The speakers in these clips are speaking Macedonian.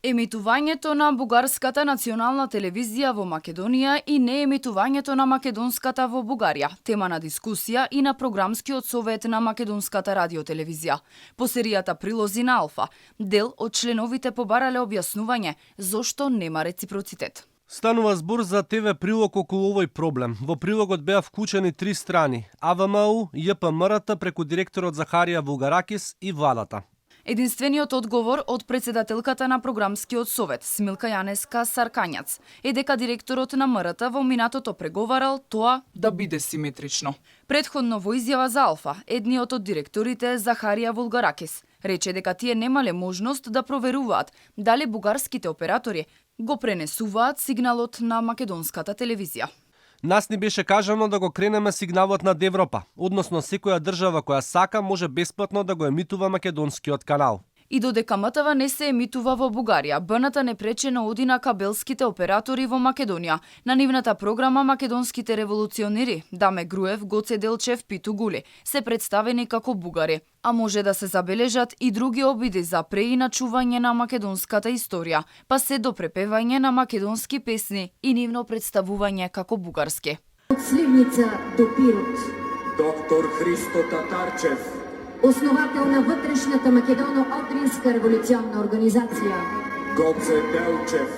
Емитувањето на бугарската национална телевизија во Македонија и неемитувањето на македонската во Бугарија, тема на дискусија и на програмскиот совет на македонската радиотелевизија. По серијата Прилози на Алфа, дел од членовите побарале објаснување зошто нема реципроцитет. Станува збор за ТВ прилог околу овој проблем. Во прилогот беа вклучени три страни: АВМУ, ЈПМРТ преку директорот Захарија Вулгаракис и владата. Единствениот одговор од председателката на програмскиот совет, Смилка Јанеска Саркањац, е дека директорот на МРТ во минатото преговарал тоа да биде симетрично. Предходно во изјава за Алфа, едниот од директорите, Захарија Вулгаракис, рече дека тие немале можност да проверуваат дали бугарските оператори го пренесуваат сигналот на македонската телевизија. Нас ни беше кажано да го кренеме сигналот над Европа, односно секоја држава која сака може бесплатно да го емитува македонскиот канал. И додека МТВ не се емитува во Бугарија, БНТ не прече на оди на кабелските оператори во Македонија. На нивната програма македонските револуционери, Даме Груев, Гоце Делчев, Питу Гули, се представени како бугари, а може да се забележат и други обиди за преиначување на македонската историја, па се до препевање на македонски песни и нивно представување како бугарски. Од Сливница до Пирот. Доктор Христо Татарчев, Основател на вътрешната македоно-отринска революционна организација. Гоце Делчев,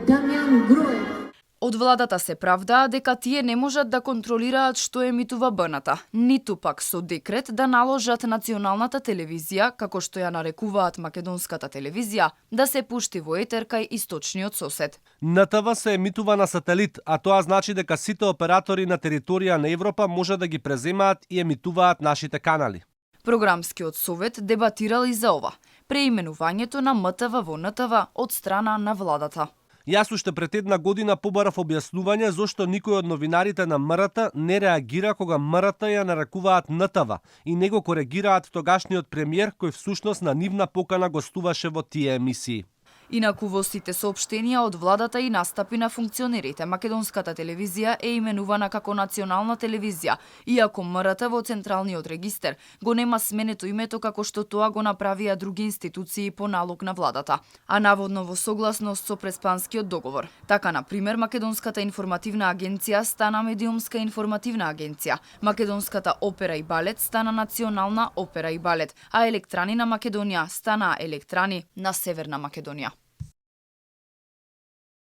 Дамјан Груев. Од владата се правдаа дека тие не можат да контролираат што емитува БНТ, ниту пак со декрет да наложат националната телевизија, како што ја нарекуваат македонската телевизија, да се пушти во етер кај источниот сосед. НТВ се емитува на сателит, а тоа значи дека сите оператори на територија на Европа може да ги преземаат и емитуваат нашите канали. Програмскиот совет дебатирал и за ова, преименувањето на МТВ во НТВ од страна на владата. Јас уште пред една година побарав објаснување зошто никој од новинарите на МРТ не реагира кога МРТ ја нарекуваат НТВ и не го коригираат тогашниот премиер кој всушност на нивна покана гостуваше во тие емисии. Инаку во сите соопштенија од владата и настапи на функционерите, македонската телевизија е именувана како национална телевизија, иако МРТ во Централниот регистер го нема сменето името како што тоа го направија други институции по налог на владата, а наводно во согласност со преспанскиот договор. Така, на пример, Македонската информативна агенција стана Медиумска информативна агенција, Македонската опера и балет стана Национална опера и балет, а Електрани на Македонија стана Електрани на Северна Македонија.